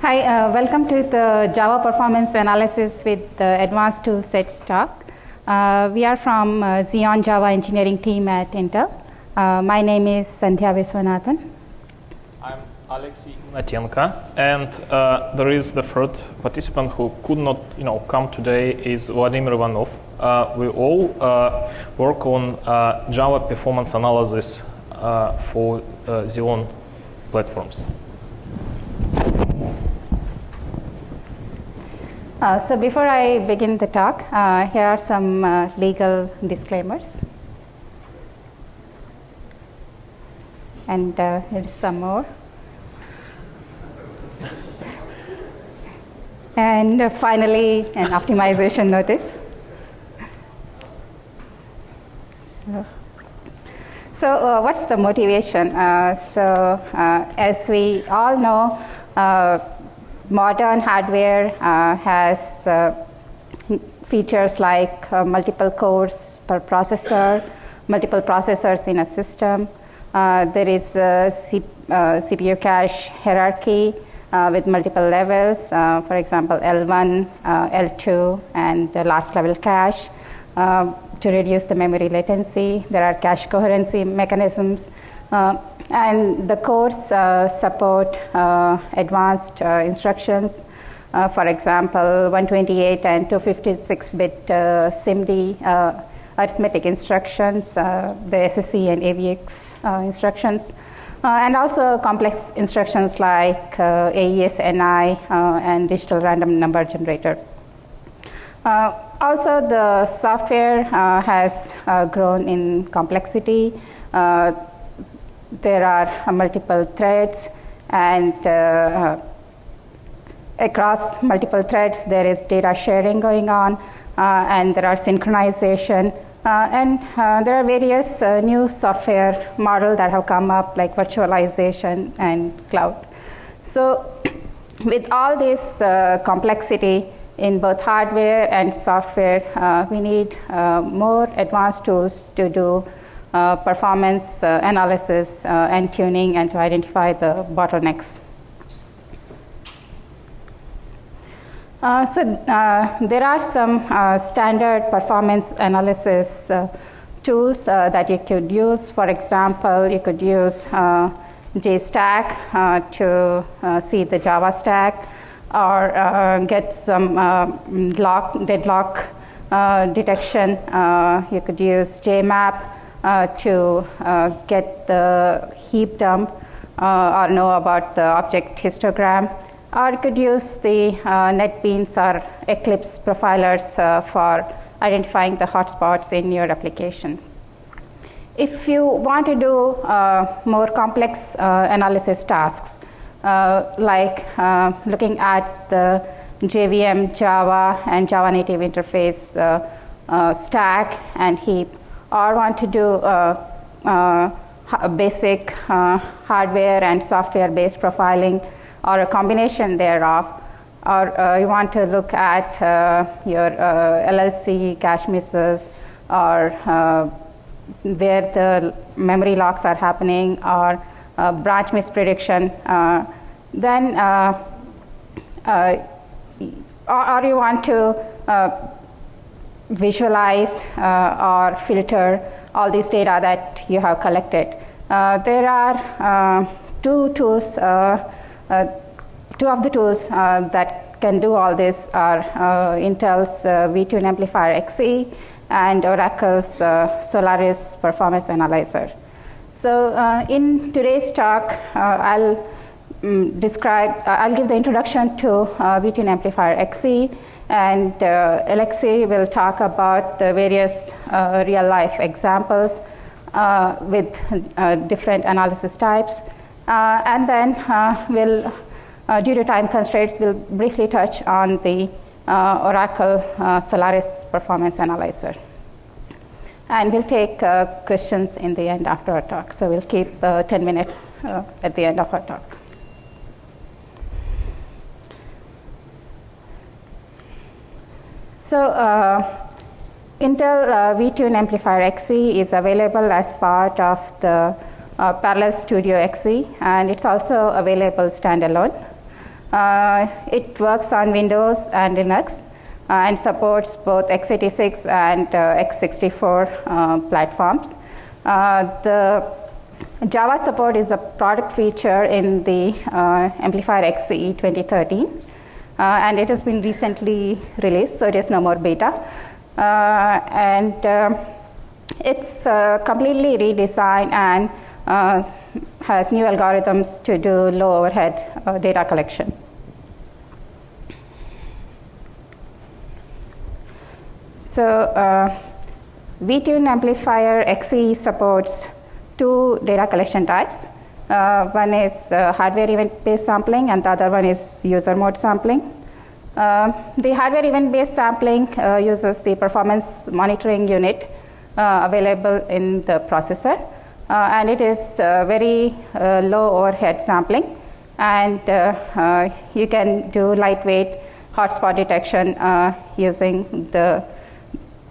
Hi, welcome to the Java Performance Analysis with the Advanced Toolsets talk. We are from Xeon Java engineering team at Intel. My name is Sandhya Viswanathan. I'm Alexey Ignatenko, and there is the third participant who could not, come today is Vladimir Ivanov. We all work on Java performance analysis for Xeon platforms. So before I begin the talk, here are some legal disclaimers. And here's some more. And finally, an optimization notice. So what's the motivation? As we all know, modern hardware has features like multiple cores per processor, multiple processors in a system. There is a CPU cache hierarchy with multiple levels, for example, L1, L2, and the last level cache. To reduce the memory latency, there are cache coherency mechanisms. And the cores support advanced instructions. For example, 128 and 256-bit SIMD arithmetic instructions, the SSE and AVX instructions, and also complex instructions like AES, NI, and digital random number generator. Also, the software has grown in complexity. There are multiple threads, and across multiple threads there is data sharing going on, and there are synchronization, and there are various new software models that have come up, like virtualization and cloud. So with all this complexity in both hardware and software, we need more advanced tools to do performance analysis and tuning, and to identify the bottlenecks. There are some standard performance analysis tools that you could use. For example, you could use JStack to see the Java stack, or get some deadlock detection. You could use JMap to get the heap dump or know about the object histogram, or you could use the NetBeans or Eclipse profilers for identifying the hotspots in your application. If you want to do more complex analysis tasks, like looking at the JVM, Java, and Java native interface stack and heap, or want to do basic hardware and software-based profiling, or a combination thereof, or you want to look at your LLC cache misses, or where the memory locks are happening, or branch misprediction, then or you want to visualize or filter all this data that you have collected. There are two tools. Two of the tools that can do all this are Intel's VTune Amplifier XE and Oracle's Solaris Performance Analyzer. So in today's talk, I'll give the introduction to VTune Amplifier XE, and Alexey will talk about the various real-life examples with different analysis types. And then due to time constraints, we'll briefly touch on the Oracle Solaris Performance Analyzer. And we'll take questions in the end after our talk. So we'll keep 10 minutes at the end of our talk. So Intel VTune Amplifier XE is available as part of the Parallel Studio XE, and it's also available standalone. It works on Windows and Linux and supports both x86 and x64 platforms. The Java support is a product feature in the Amplifier XE 2013, and it has been recently released, so it is no more beta. It's completely redesigned and has new algorithms to do low overhead data collection. So VTune Amplifier XE supports two data collection types. One is hardware event-based sampling, and the other one is user mode sampling. The hardware event-based sampling uses the performance monitoring unit available in the processor, and it is very low overhead sampling, and you can do lightweight hotspot detection using the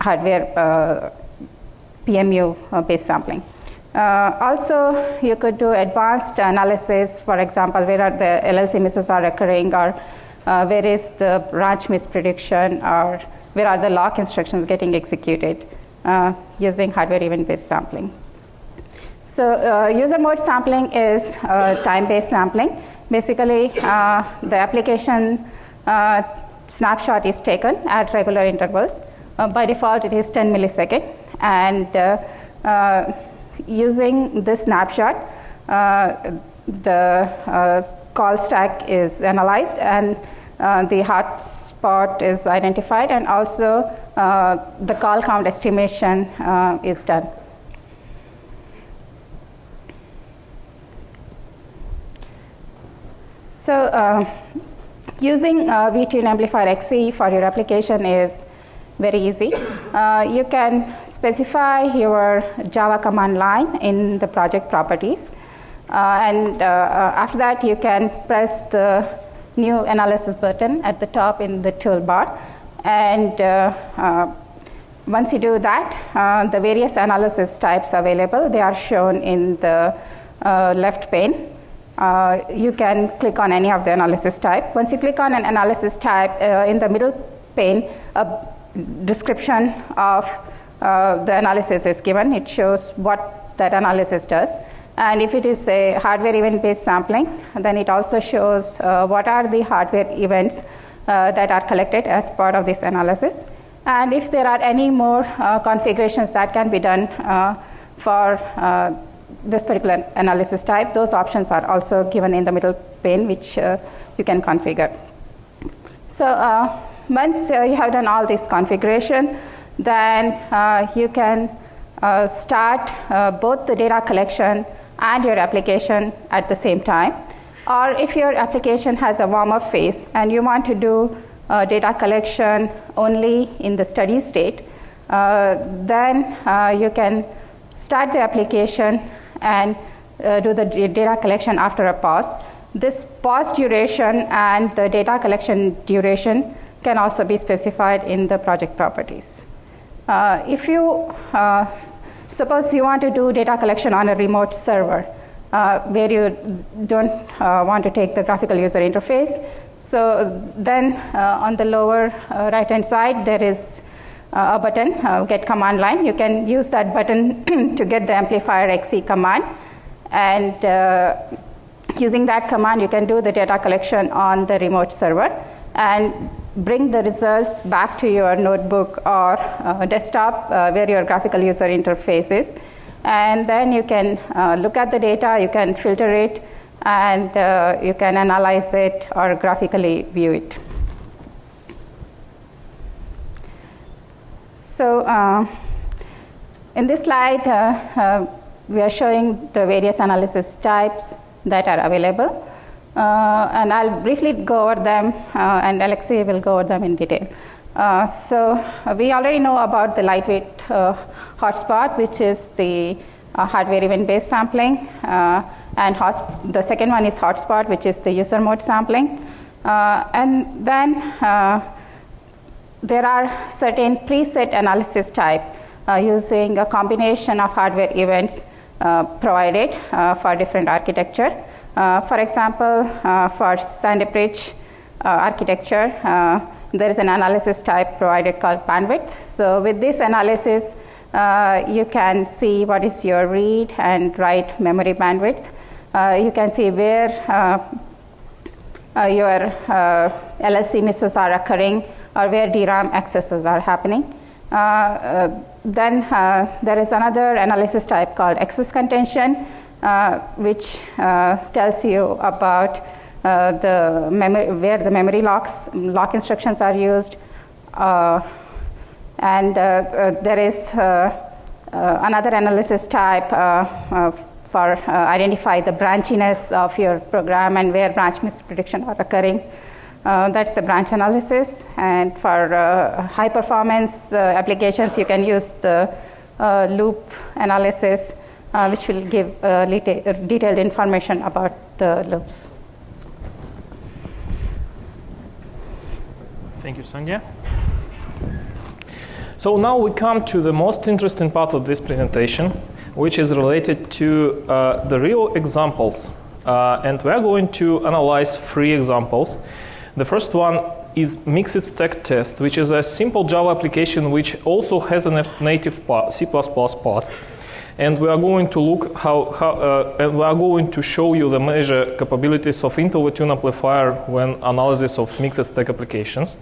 hardware PMU-based sampling. Also, you could do advanced analysis, for example, where are the LLC misses are occurring, or where is the branch misprediction, or where are the lock instructions getting executed using hardware event-based sampling. So user mode sampling is time-based sampling. Basically, the application snapshot is taken at regular intervals. By default, it is 10 milliseconds. And using this snapshot, the call stack is analyzed, and the hotspot is identified, and also the call count estimation is done. So using VTune Amplifier XE for your application is very easy. You can specify your Java command line in the project properties. After that, you can press the new analysis button at the top in the toolbar. And once you do that, the various analysis types available, they are shown in the left pane. You can click on any of the analysis type. Once you click on an analysis type, in the middle pane, a description of the analysis is given. It shows what that analysis does. And if it is a hardware event-based sampling, then it also shows what are the hardware events that are collected as part of this analysis. And if there are any more configurations that can be done for this particular analysis type, those options are also given in the middle pane, which you can configure. So once you have done all this configuration, then you can start both the data collection and your application at the same time. Or if your application has a warm-up phase and you want to do data collection only in the steady state, then you can start the application and do the data collection after a pause. This pause duration and the data collection duration can also be specified in the project properties. If you suppose you want to do data collection on a remote server where you don't want to take the graphical user interface, so then on the lower right-hand side there is a button, get command line. You can use that button to get the Amplifier XE command, and using that command you can do the data collection on the remote server and bring the results back to your notebook or desktop where your graphical user interface is. And then you can look at the data, you can filter it, and you can analyze it or graphically view it. So in this slide, we are showing the various analysis types that are available. And I'll briefly go over them, and Alexei will go over them in detail. So we already know about the lightweight hotspot, which is the hardware event-based sampling. And the second one is hotspot, which is the user mode sampling. And then there are certain preset analysis type using a combination of hardware events provided for different architecture. For example, for Sandy Bridge architecture, there is an analysis type provided called bandwidth. So with this analysis, you can see what is your read and write memory bandwidth. You can see where your LSC misses are occurring or where DRAM accesses are happening. Then there is another analysis type called excess contention, which tells you about the memory, where the memory lock instructions are used. And there is another analysis type for identify the branchiness of your program and where branch misprediction are occurring. That's the branch analysis. And for high performance applications, you can use the loop analysis, which will give detailed information about the loops. Thank you, Sandhya. So now we come to the most interesting part of this presentation, which is related to the real examples. And we are going to analyze 3 examples. The first one is mixed stack test, which is a simple Java application which also has a native C++ part. And we are going to look and we are going to show you the major capabilities of Intel VTune Amplifier when analysis of mixed stack applications.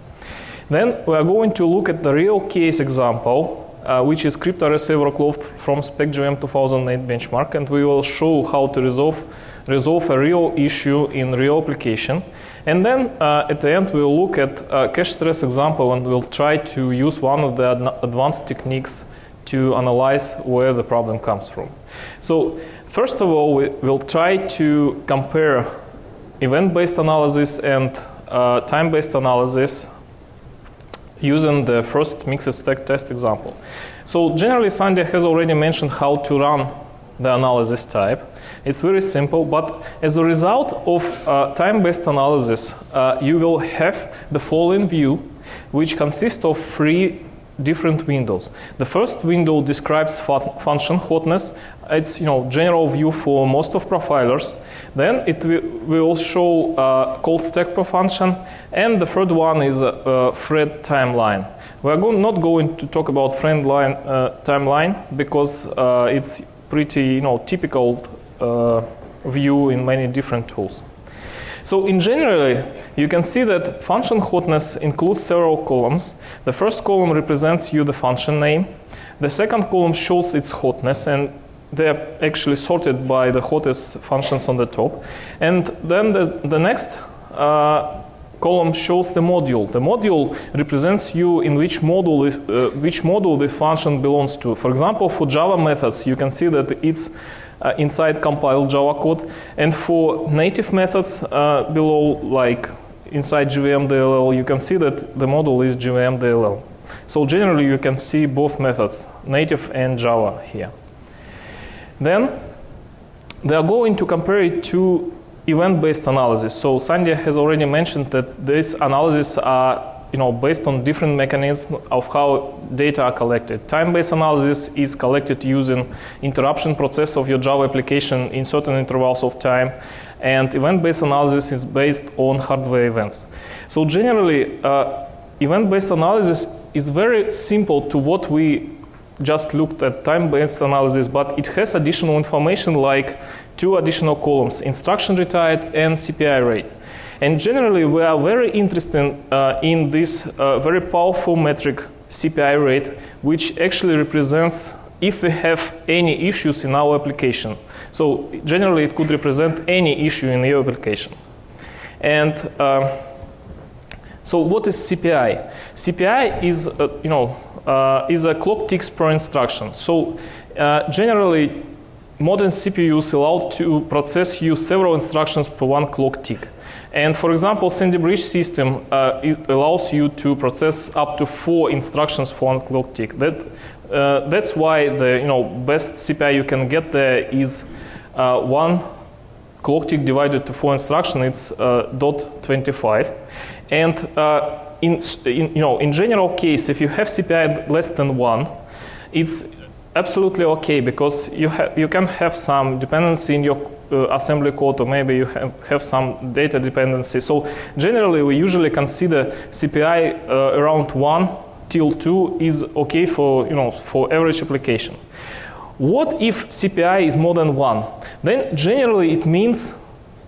Then we are going to look at the real case example, which is CryptRS overclock from SpecJVM 2008 benchmark, and we will show how to resolve a real issue in real application. And then at the end, we will look at a cache stress example, and we'll try to use one of the advanced techniques to analyze where the problem comes from. So first of all, we will try to compare event-based analysis and time-based analysis using the first mixed stack test example. So generally, Sandhya has already mentioned how to run the analysis type. It's very simple, but as a result of time-based analysis, you will have the following view, which consists of 3 different windows. The first window describes function hotness. It's general view for most of profilers. Then it will show call stack per function, and the third one is thread timeline. We are not going to talk about thread timeline because it's pretty typical view in many different tools. So in general, you can see that function hotness includes several columns. The first column represents you the function name. The second column shows its hotness, and they are actually sorted by the hottest functions on the top. And then the next column shows the module. The module represents you in which module the function belongs to. For example, for Java methods, you can see that it's inside compiled Java code, and for native methods below, like inside JVM DLL, you can see that the module is JVM DLL. So generally, you can see both methods, native and Java here. Then they are going to compare it to event-based analysis. So Sandhya has already mentioned that these analyses are based on different mechanisms of how data are collected. Time-based analysis is collected using interruption process of your Java application in certain intervals of time, and event-based analysis is based on hardware events. So generally, event-based analysis is very simple to what we just looked at time-based analysis, but it has additional information like 2 additional columns, instruction retired and CPI rate. And generally, we are very interested in this very powerful metric, CPI rate, which actually represents if we have any issues in our application. So generally, it could represent any issue in your application. And so what is CPI? CPI is a clock ticks per instruction. So generally, modern CPUs allow to process you several instructions per 1 clock tick. And for example, Sandy Bridge system it allows you to process up to 4 instructions for 1 clock tick. That's why the best CPI you can get there is 1 clock tick divided to 4 instructions. It's .25. And in general case, if you have CPI less than 1, it's absolutely okay, because you can have some dependency in your assembly code, or maybe you have some data dependency. So generally, we usually consider CPI around 1 till 2 is okay for, for average application. What if CPI is more than 1? Then generally it means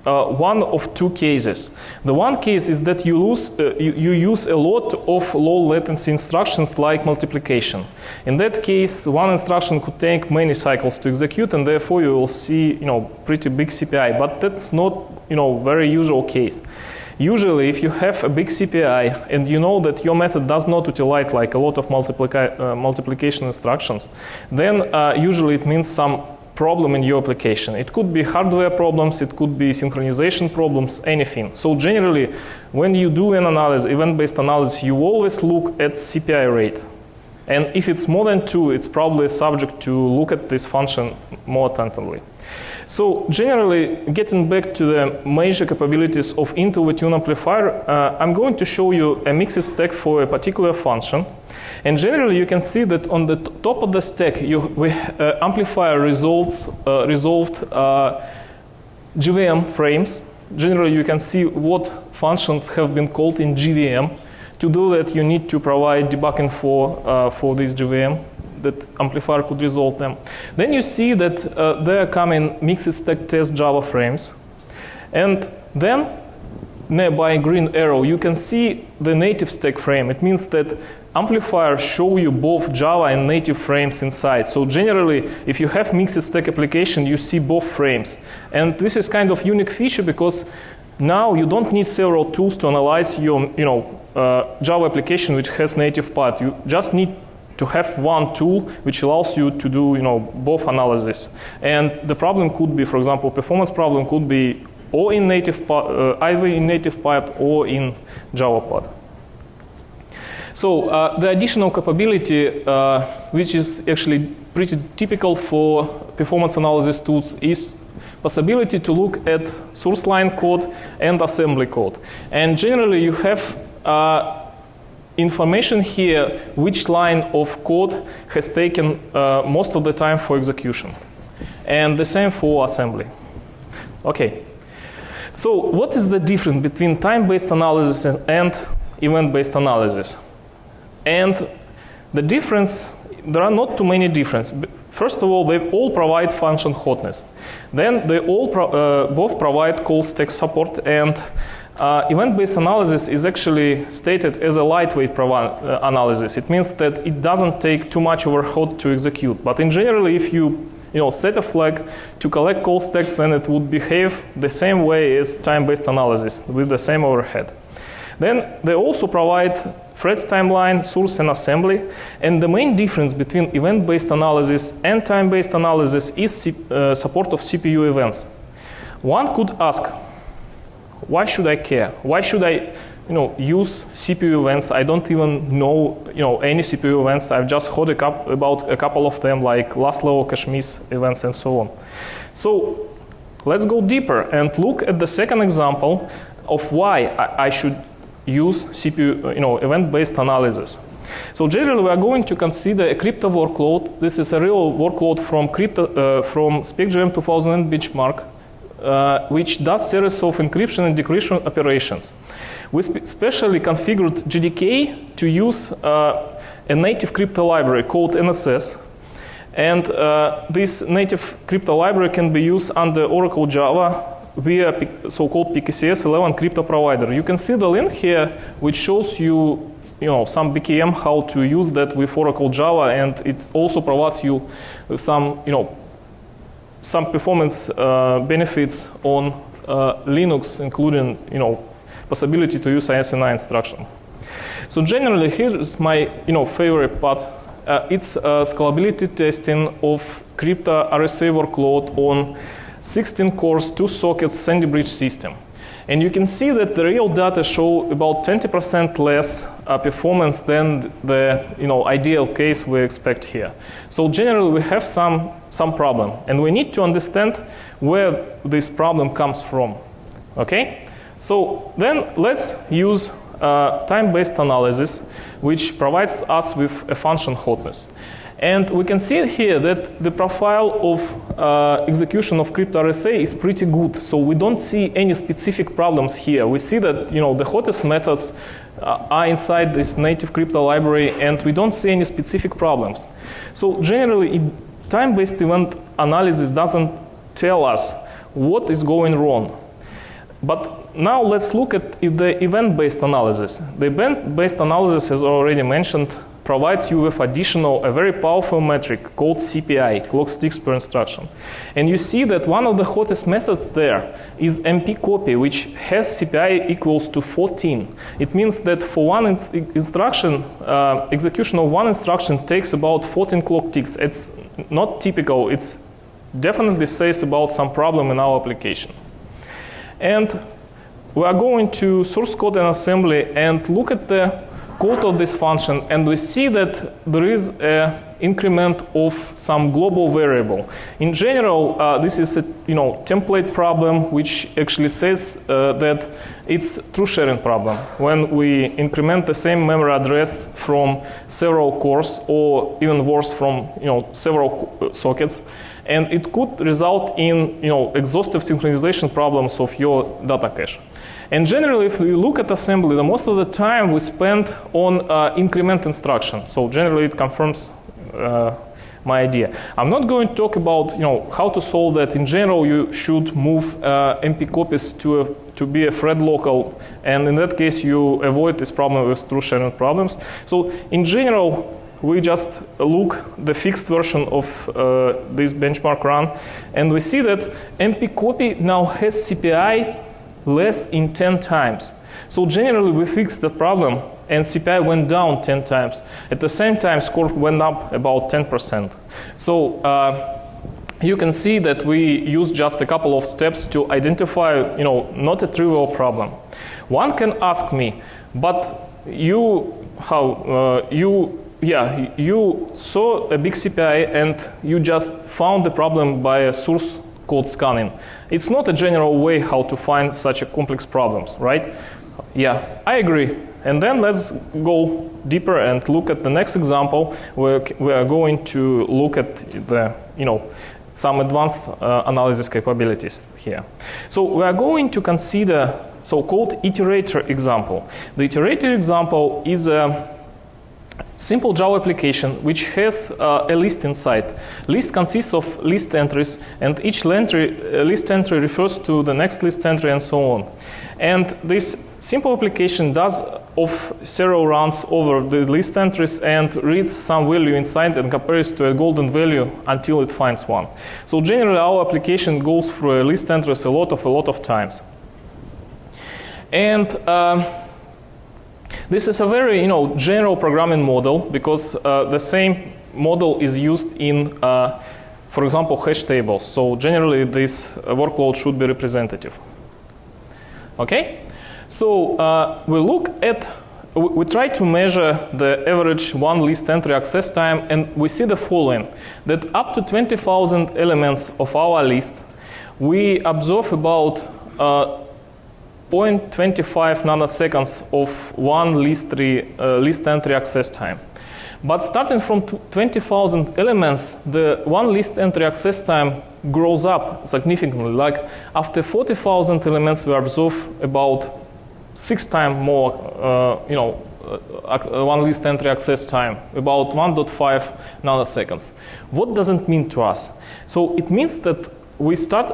one of two cases. The one case is that you use a lot of low latency instructions like multiplication. In that case, one instruction could take many cycles to execute, and therefore you will see pretty big CPI. But that's not very usual case. Usually, if you have a big CPI and you know that your method does not utilize like a lot of multiplication instructions, then usually it means some problem in your application. It could be hardware problems, it could be synchronization problems, anything. So generally, when you do an analysis, event-based analysis, you always look at CPI rate. And if it's more than 2, it's probably subject to look at this function more attentively. So generally, getting back to the major capabilities of Intel VTune Amplifier, I'm going to show you a mixed stack for a particular function. And generally, you can see that on the top of the stack, amplifier resolved JVM frames. Generally, you can see what functions have been called in JVM. To do that, you need to provide debugging for this JVM. That amplifier could resolve them. Then you see that there are coming mixed stack test Java frames. And then nearby green arrow, you can see the native stack frame. It means that amplifiers show you both Java and native frames inside. So generally, if you have mixed stack application, you see both frames. And this is kind of unique feature because now you don't need several tools to analyze your Java application which has native part. You just need to have one tool which allows you to do both analysis. And the problem could be, for example, performance problem could be or in native part, either in native part or in Java part. So the additional capability, which is actually pretty typical for performance analysis tools, is possibility to look at source line code and assembly code. And generally, you have information here which line of code has taken most of the time for execution. And the same for assembly. Okay. So what is the difference between time-based analysis and event-based analysis? And the difference, there are not too many differences. First of all, they all provide function hotness. Then they all both provide call stack support, and event-based analysis is actually stated as a lightweight analysis. It means that it doesn't take too much overhead to execute. But in general, if you set a flag to collect call stacks, then it would behave the same way as time-based analysis with the same overhead. Then they also provide threads timeline, source, and assembly. And the main difference between event-based analysis and time-based analysis is support of CPU events. One could ask, why should I care? Why should I use CPU events? I don't even know any CPU events. I've just heard about a couple of them, like last level cache miss events and so on. So let's go deeper and look at the second example of why I should use CPU, event-based analysis. So generally, we are going to consider a crypto workload. This is a real workload from SpecJVM 2000 benchmark, which does series of encryption and decryption operations. We specially configured JDK to use a native crypto library called NSS. And this native crypto library can be used under Oracle Java via so-called PKCS 11 crypto provider. You can see the link here, which shows you, some BKM how to use that with Oracle Java, and it also provides you with some, some performance benefits on Linux, including, possibility to use ISNI instruction. So generally, here is my, favorite part. It's scalability testing of crypto RSA workload on 16 cores, 2 sockets, Sandy Bridge system. And you can see that the real data show about 20% less performance than the ideal case we expect here. So generally, we have some problem, and we need to understand where this problem comes from. Okay? So then let's use time-based analysis, which provides us with a function hotness. And we can see here that the profile of execution of crypto RSA is pretty good. So we don't see any specific problems here. We see that the hottest methods are inside this native crypto library, and we don't see any specific problems. So generally, time-based event analysis doesn't tell us what is going wrong. But now let's look at the event-based analysis. The event-based analysis, as already mentioned, provides you with a very powerful metric called CPI, clock sticks per instruction. And you see that one of the hottest methods there is MP copy, which has CPI equals to 14. It means that for one instruction, execution of one instruction takes about 14 clock ticks. It's not typical. It definitely says about some problem in our application. And we are going to source code and assembly and look at the code of this function, and we see that there is an increment of some global variable. In general, this is a template problem, which actually says that it's true sharing problem. When we increment the same memory address from several cores, or even worse, from several sockets, and it could result in exhaustive synchronization problems of your data cache. And generally, if we look at assembly, most of the time we spend on increment instruction. So generally, it confirms my idea. I'm not going to talk about how to solve that. In general, you should move MP copies to be a thread local, and in that case, you avoid this problem with true sharing problems. So in general, we just look the fixed version of this benchmark run, and we see that MP copy now has CPI less in 10 times. So generally we fixed the problem and CPI went down 10 times. At the same time, score went up about 10%. So you can see that we use just a couple of steps to identify, not a trivial problem. One can ask me, but you saw a big CPI and you just found the problem by a source code scanning. It's not a general way how to find such a complex problems, right? Yeah, I agree. And then let's go deeper and look at the next example, where we are going to look at the, some advanced analysis capabilities here. So we are going to consider so-called Iterator example. The Iterator example is a simple Java application which has a list inside. List consists of list entries, and each list entry refers to the next list entry and so on. And this simple application does of several runs over the list entries and reads some value inside and compares to a golden value until it finds one. So generally our application goes through a list entries a lot of times. And this is a very general programming model, because the same model is used in, for example, hash tables. So generally this workload should be representative. Okay? So we try to measure the average one list entry access time, and we see the following, that up to 20,000 elements of our list, we observe about 0.25 nanoseconds of one list entry access time. But starting from 20,000 elements, the one list entry access time grows up significantly. Like after 40,000 elements, we observe about 6 times more, one list entry access time, about 1.5 nanoseconds. What does it mean to us? So it means that we start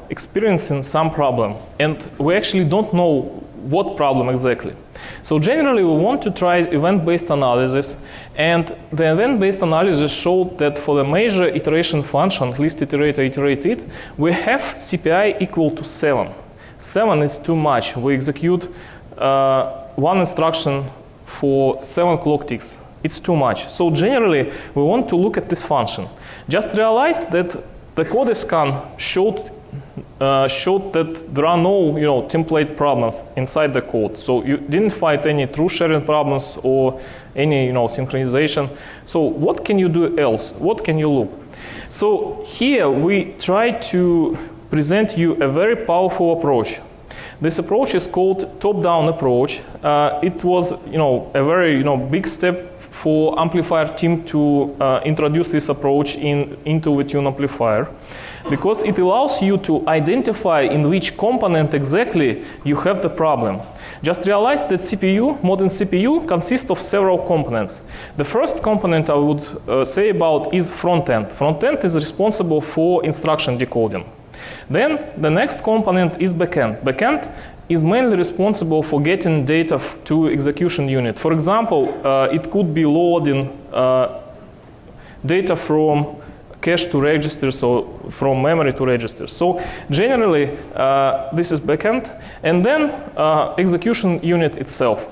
experiencing some problem, and we actually don't know what problem exactly. So generally we want to try event-based analysis, and the event-based analysis showed that for the major iteration function, list iterator iterated, we have CPI equal to 7. 7 is too much. We execute one instruction for 7 clock ticks. It's too much. So generally we want to look at this function. Just realize that the code scan showed that there are no template problems inside the code. So you didn't find any true sharing problems or any synchronization. So what can you do else? What can you look? So here we try to present you a very powerful approach. This approach is called top-down approach. It was a very big step for amplifier team to introduce this approach into VTune amplifier, because it allows you to identify in which component exactly you have the problem. Just realize that modern CPU consists of several components. The first component I would say about is front end. Front end is responsible for instruction decoding. Then the next component is backend. Backend is mainly responsible for getting data to execution unit. For example, it could be loading data from cache to registers or from memory to registers. So generally, this is backend, and then execution unit itself.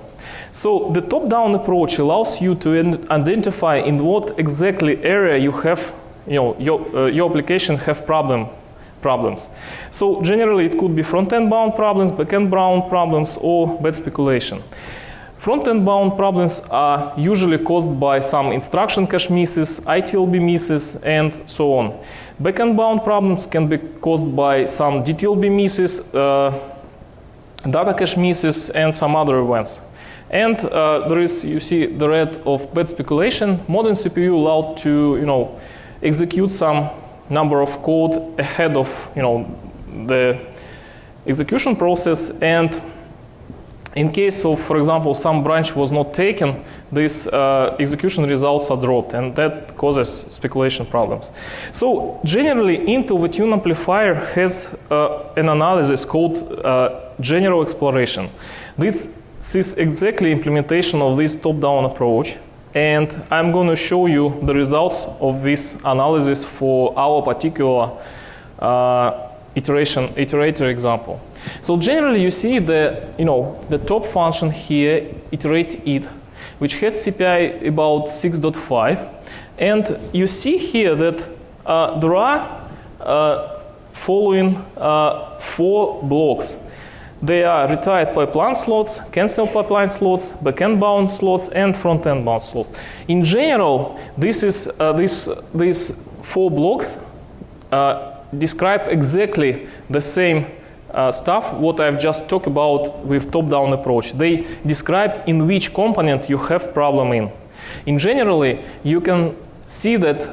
So the top-down approach allows you to identify in what exactly area you have, your application have problems. So generally, it could be front-end bound problems, back-end bound problems, or bad speculation. Front-end bound problems are usually caused by some instruction cache misses, ITLB misses, and so on. Back-end bound problems can be caused by some DTLB misses, data cache misses, and some other events. And there is, you see, the red of bad speculation. Modern CPU allowed to, execute some number of code ahead of, the execution process, and in case of, for example, some branch was not taken, these execution results are dropped, and that causes speculation problems. So generally, Intel VTune amplifier has an analysis called general exploration. This is exactly implementation of this top-down approach, and I'm going to show you the results of this analysis for our particular iterator example. So generally, you see the top function here, iterate it, which has CPI about 6.5, and you see here that there are following 4 blocks. They are retired pipeline slots, cancel pipeline slots, backend bound slots, and front-end bound slots. In general, these 4 blocks describe exactly the same stuff what I've just talked about with top-down approach. They describe in which component you have problem in. In generally, you can see that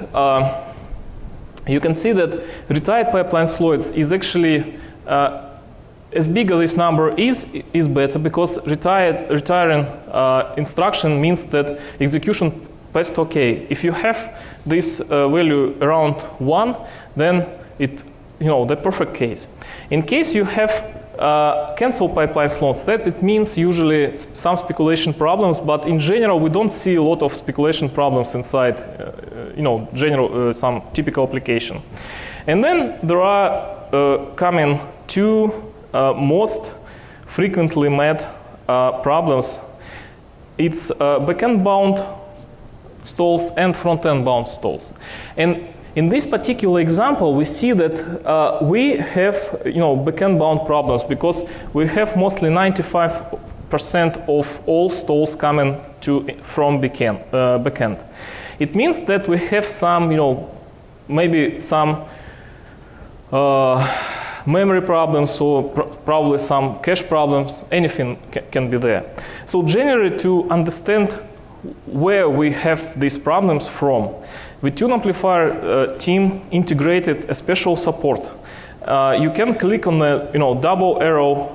retired pipeline slots is actually as big as this number is better, because retiring instruction means that execution passed OK. If you have this value around 1, then the perfect case. In case you have cancel pipeline slots, that it means usually some speculation problems, but in general we don't see a lot of speculation problems inside some typical application. And then there are coming 2 most frequently met problems. It's backend bound stalls and front-end bound stalls. And in this particular example, we see that we have backend bound problems, because we have mostly 95% of all stalls coming from backend. It means that we have some, maybe some memory problems, or probably some cache problems. Anything can be there. So generally, to understand where we have these problems from, VTune amplifier team integrated a special support. You can click on the double arrow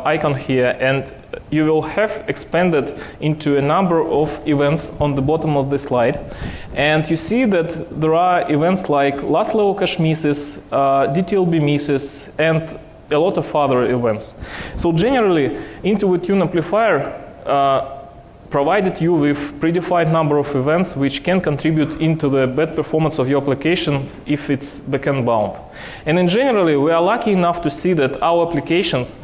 icon here, and you will have expanded into a number of events on the bottom of the slide. And you see that there are events like last level cache misses, DTLB misses, and a lot of other events. So generally, Intel VTune amplifier provided you with predefined number of events which can contribute into the bad performance of your application if it's backend bound. And in generally, we are lucky enough to see that our applications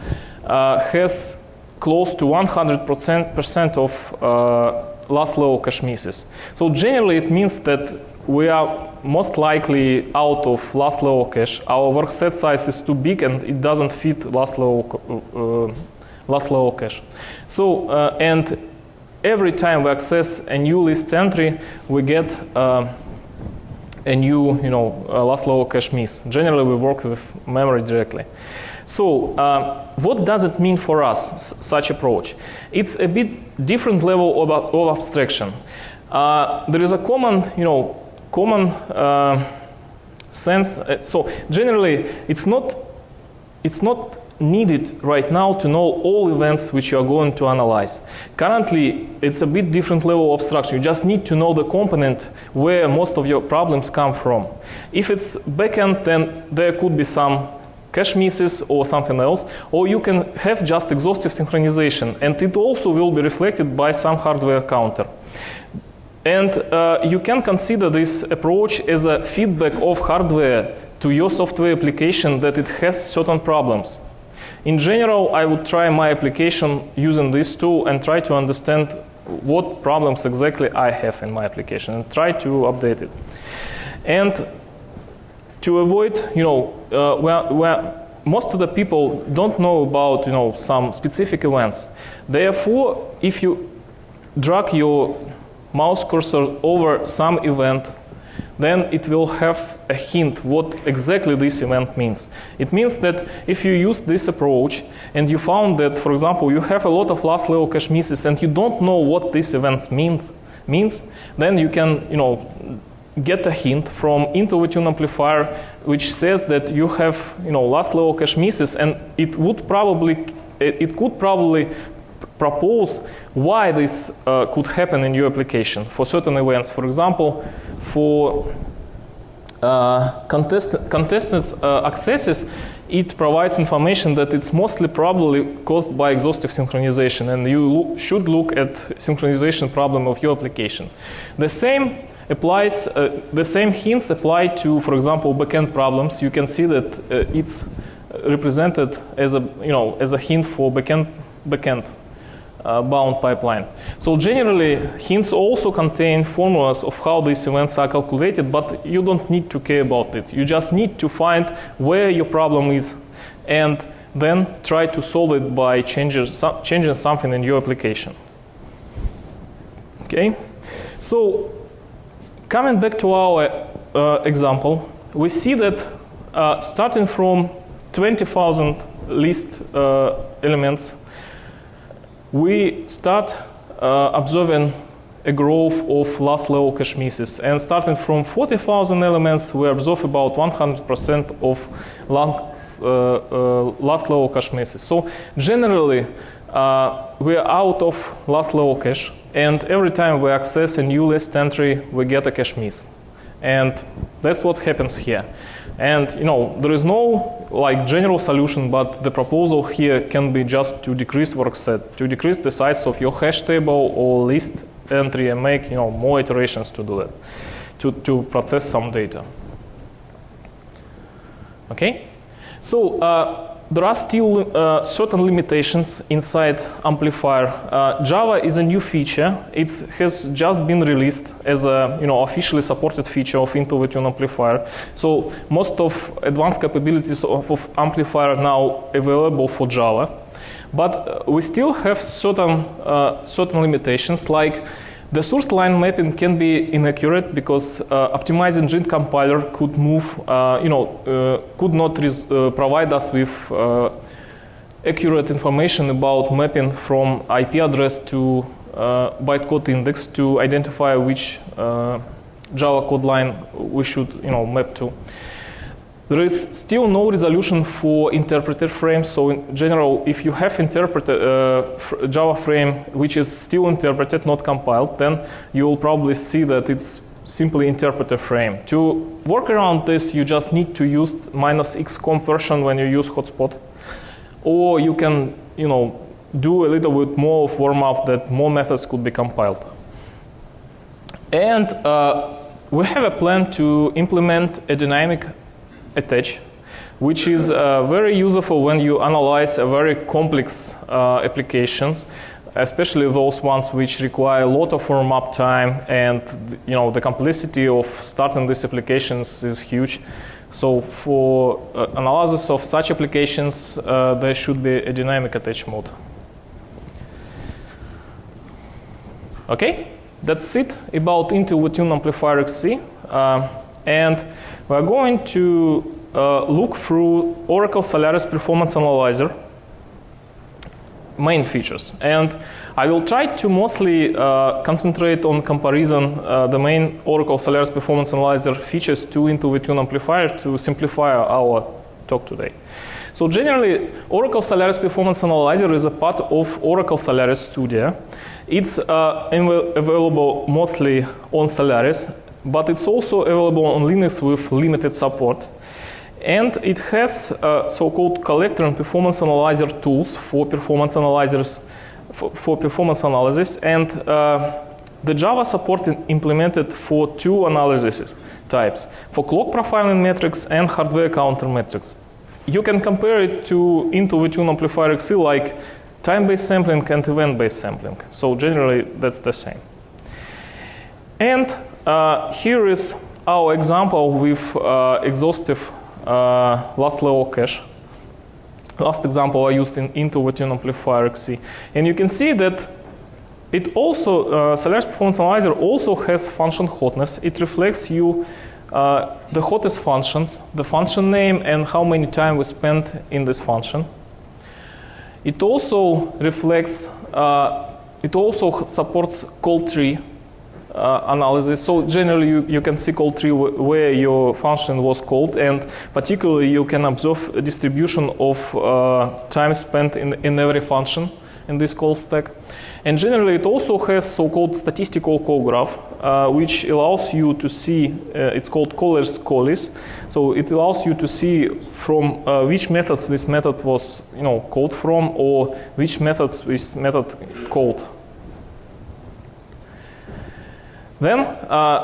has close to 100% of last level cache misses. So generally, it means that we are most likely out of last level cache. Our work set size is too big and it doesn't fit last level cache. So and every time we access a new list entry, we get a new, last level cache miss. Generally, we work with memory directly. So, what does it mean for us, such approach? It's a bit different level of abstraction. there is a common, sense. So generally, it's not needed right now to know all events which you are going to analyze. Currently, it's a bit different level of abstraction. You just need to know the component where most of your problems come from. If it's backend, then there could be some cache misses or something else, or you can have just exhaustive synchronization, and it also will be reflected by some hardware counter. And you can consider this approach as a feedback of hardware to your software application that it has certain problems. In general, I would try my application using this tool and try to understand what problems exactly I have in my application and try to update it. And to avoid, where most of the people don't know about, some specific events. Therefore, if you drag your mouse cursor over some event, then it will have a hint what exactly this event means. It means that if you use this approach and you found that, for example, you have a lot of last level cache misses and you don't know what this event means, then you can, get a hint from into VTune amplifier which says that you have, last level cache misses, and it could probably propose why this could happen in your application for certain events. For example, for contested accesses, it provides information that it's mostly probably caused by exhaustive synchronization, and you should look at synchronization problem of your application. The same applies. The same hints apply to, for example, backend problems. You can see that it's represented as a hint for backend bound pipeline. So generally, hints also contain formulas of how these events are calculated, but you don't need to care about it. You just need to find where your problem is and then try to solve it by changing something in your application. Okay? So coming back to our example, we see that starting from 20,000 list elements, we start observing a growth of last level cache misses. And starting from 40,000 elements, we observe about 100% of last level cache misses. So generally, we are out of last level cache, and every time we access a new list entry, we get a cache miss. And that's what happens here. And there is no general solution, but the proposal here can be just to decrease work set, to decrease the size of your hash table or list entry and make more iterations to do that, to process some data. Okay, so there are still certain limitations inside amplifier. Java is a new feature. It has just been released as a officially supported feature of Intel VTune amplifier. So most of advanced capabilities of amplifier are now available for Java, but we still have certain limitations, like the source line mapping can be inaccurate because optimizing Jin compiler could could not provide us with accurate information about mapping from IP address to bytecode index to identify which Java code line we should map to. There is still no resolution for interpreter frames. So in general, if you have Java frame which is still interpreted, not compiled, then you will probably see that it's simply interpreter frame. To work around this, you just need to use -x conversion when you use Hotspot, or you can do a little bit more of warm-up that more methods could be compiled. And we have a plan to implement a dynamic attach, which is very useful when you analyze a very complex applications, especially those ones which require a lot of warm-up time, and the complexity of starting these applications is huge. So for analysis of such applications, there should be a dynamic attach mode. Okay, that's it about Intel VTune Amplifier XE. And we're going to look through Oracle Solaris Performance Analyzer. main features. And I will try to mostly concentrate on comparison the main Oracle Solaris Performance Analyzer features to into VTune Amplifier to simplify our talk today. So generally, Oracle Solaris Performance Analyzer is a part of Oracle Solaris Studio. It's available mostly on Solaris, but it's also available on Linux with limited support. And it has so-called collector and performance analyzer tools for performance analyzers, for performance analysis. And the Java support implemented for two analysis types, for clock profiling metrics and hardware counter metrics. You can compare it to into VTune Amplifier XE like time-based sampling and event-based sampling. So generally, that's the same. And here is our example with exhaustive last level cache. Last example I used into VTune Amplifier XE. And you can see that it also, Solaris Performance Analyzer also has function hotness. It reflects you the hottest functions, the function name, and how many time we spent in this function. It also reflects, it also supports call tree analysis. So generally you can see call tree where your function was called, and particularly you can observe a distribution of time spent in every function in this call stack. And generally it also has so-called statistical call graph, which allows you to see, it's called caller's callis. So it allows you to see from which methods this method was called from, or which methods this method called. Then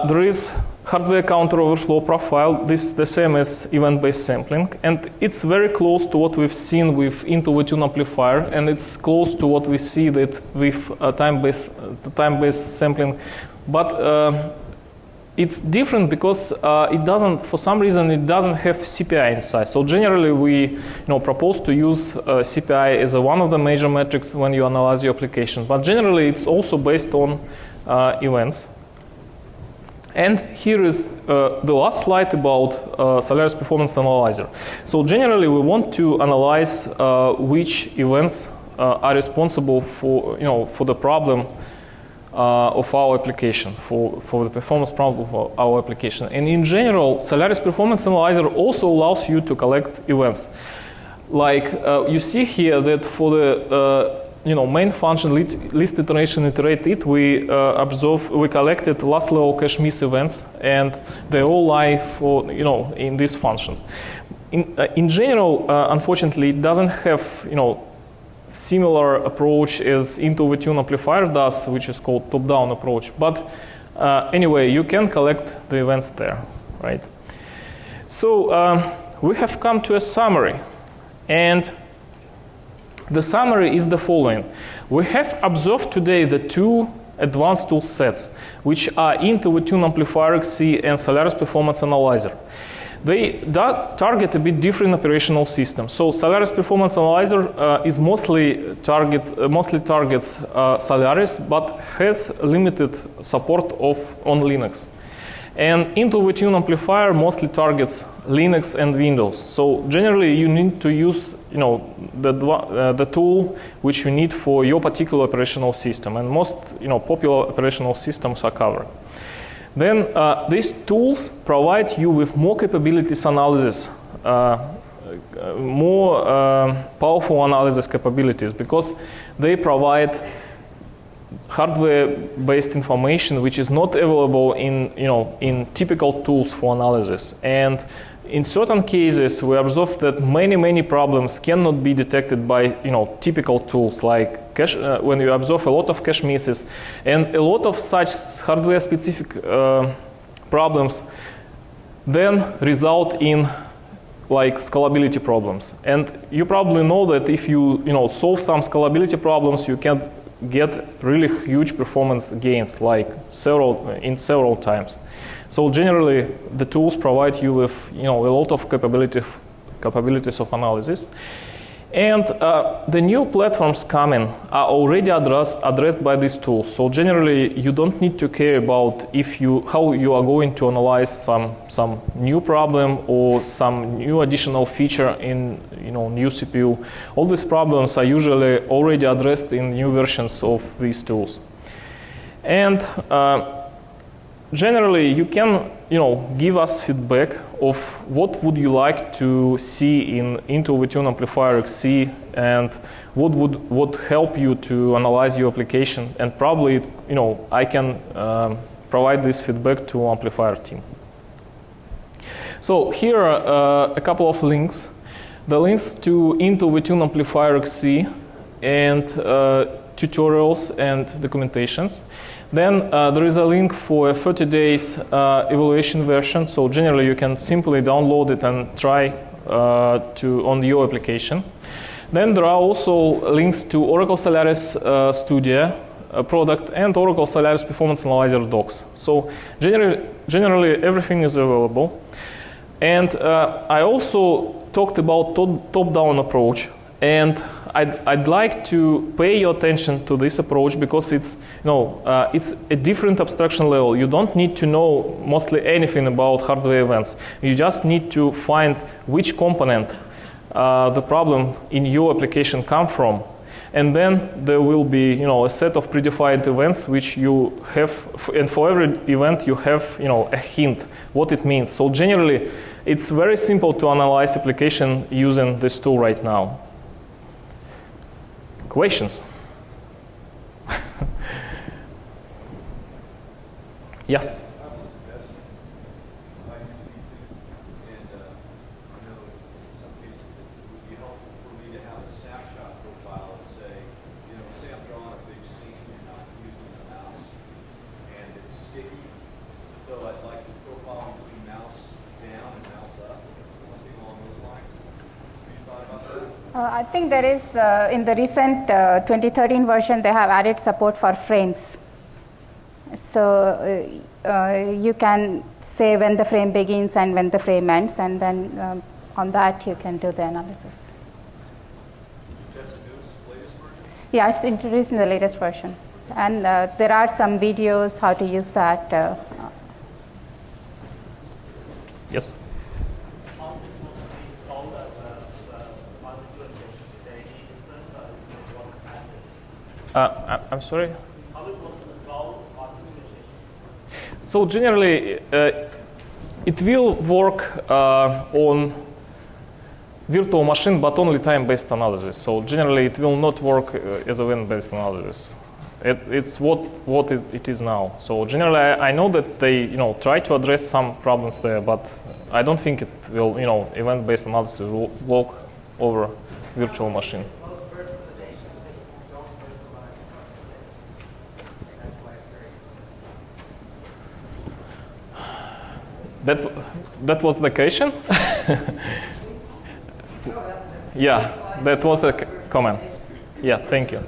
there is hardware counter overflow profile. This is the same as event-based sampling, and it's very close to what we've seen with into VTune Amplifier, and it's close to what we see that with time-based sampling. But it's different because it doesn't, for some reason, it doesn't have CPI inside. So generally, we propose to use CPI as one of the major metrics when you analyze your application. But generally, it's also based on events. And here is the last slide about Solaris Performance Analyzer. So generally, we want to analyze which events are responsible for, for the problem of our application, for the performance problem of our application. And in general, Solaris Performance Analyzer also allows you to collect events. Like you see here that for the main function list iteration iterate it, we collected last level cache miss events, and they all lie for in these functions. In general, unfortunately, it doesn't have similar approach as into VTune Amplifier does, which is called top-down approach. But anyway, you can collect the events there, right? So we have come to a summary, and the summary is the following. We have observed today the two advanced tool sets, which are into VTune Amplifier XE and Solaris Performance Analyzer. They target a bit different operational systems. So Solaris Performance Analyzer is mostly targets Solaris, but has limited support on Linux. And into VTune Amplifier mostly targets Linux and Windows. So generally, you need to use the tool which you need for your particular operational system, and most popular operational systems are covered. Then these tools provide you with more capabilities analysis, more powerful analysis capabilities, because they provide hardware-based information which is not available in typical tools for analysis. And in certain cases, we observe that many problems cannot be detected by typical tools like cache, when you observe a lot of cache misses, and a lot of such hardware-specific problems then result in scalability problems. And you probably know that if you solve some scalability problems, you can get really huge performance gains, like several times. So generally, the tools provide you with a lot of capabilities of analysis. And the new platforms coming are already addressed by these tools. So generally, you don't need to care about how you are going to analyze some new problem or some new additional feature in new CPU. All these problems are usually already addressed in new versions of these tools. And generally, you can give us feedback of what would you like to see in Intel VTune Amplifier XE and what would help you to analyze your application. And probably, I can provide this feedback to Amplifier team. So here are a couple of links. The links to Intel VTune Amplifier XE and tutorials and documentations. Then there is a link for a 30 days evaluation version. So generally, you can simply download it and try on your application. Then there are also links to Oracle Solaris Studio product and Oracle Solaris Performance Analyzer docs. So generally everything is available. And I also talked about top-down approach. And I'd like to pay your attention to this approach because it's a different abstraction level. You don't need to know mostly anything about hardware events. You just need to find which component the problem in your application come from. And then there will be a set of predefined events which you have, and for every event you have a hint what it means. So generally, it's very simple to analyze application using this tool right now. Questions? Yes? I think there is, in the recent 2013 version, they have added support for frames. So you can say when the frame begins and when the frame ends, and then on that you can do the analysis. That's the latest version? Yeah, it's introduced in the latest version. And there are some videos how to use that. Yes? I'm sorry? So generally, it will work on virtual machine, but only time-based analysis. So generally, it will not work as event-based analysis. It's what it is now. So generally, I know that they try to address some problems there, but I don't think it will event-based analysis will work over virtual machine. That was the question? Yeah, that was a comment. Yeah, thank you.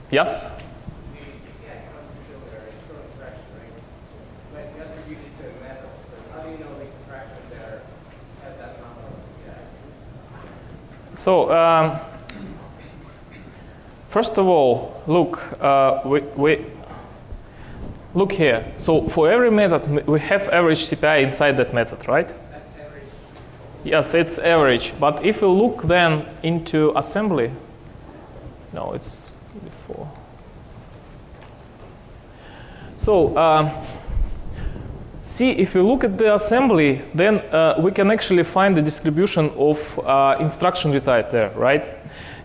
Yes? So, first of all, look, look here. So for every method, we have average CPI inside that method, right? That's average. Yes, it's average. But if you look then into assembly, no, it's before. So see, if you look at the assembly, then we can actually find the distribution of instruction retype there, right?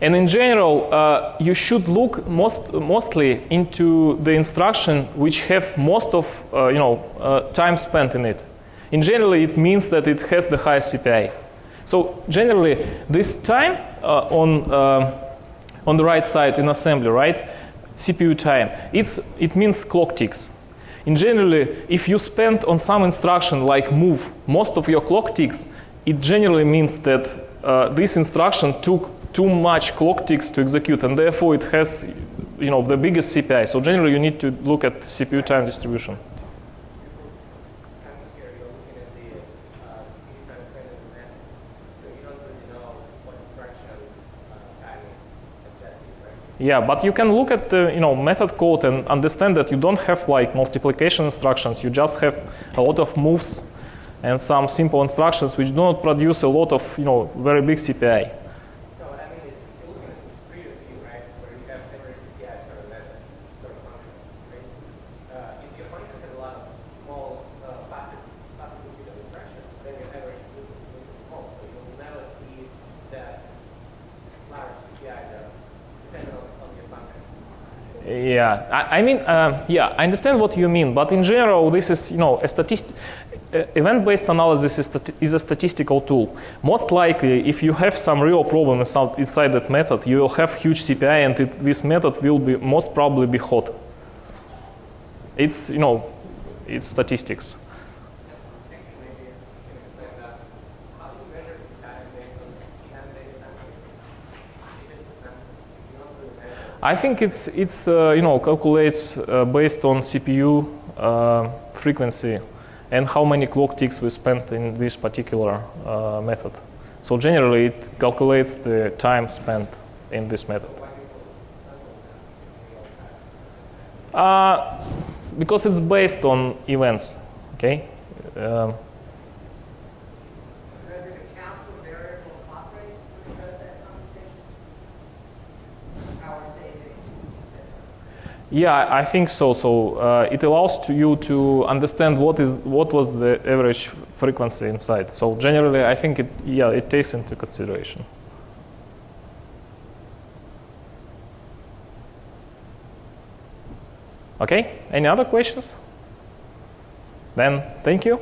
And in general, you should look mostly into the instruction which have most of time spent in it. In general, it means that it has the highest CPI. So generally, this time on the right side in assembly, right, CPU time, it means clock ticks. In generally, if you spend on some instruction like move most of your clock ticks, it generally means that this instruction took too much clock ticks to execute, and therefore it has the biggest CPI. So generally, you need to look at CPU time distribution. Yeah, but you can look at the method code and understand that you don't have like multiplication instructions. You just have a lot of moves and some simple instructions which do not produce a lot of very big CPI. No, what I mean is, if you look at the previous view, right, where you have every CPI sort of method, sort of function, right? If your function has a lot of small passive instructions, then your average will be small. So you'll never see that large CPI there, depending on your function. Yeah, I mean, yeah, I understand what you mean, but in general, this is a event-based analysis is a statistical tool. Most likely, if you have some real problem inside that method, you will have huge CPI, and this method will be most probably be hot. It's it's statistics. I think it's calculates based on CPU frequency and how many clock ticks we spent in this particular method. So generally, it calculates the time spent in this method. Because it's based on events, okay? Does it account for variable clock rate when it does that computation? Power saving, etc. Yeah, I think so. So it allows you to understand what was the average frequency inside. So generally, I think it takes into consideration. Okay. Any other questions? Then thank you.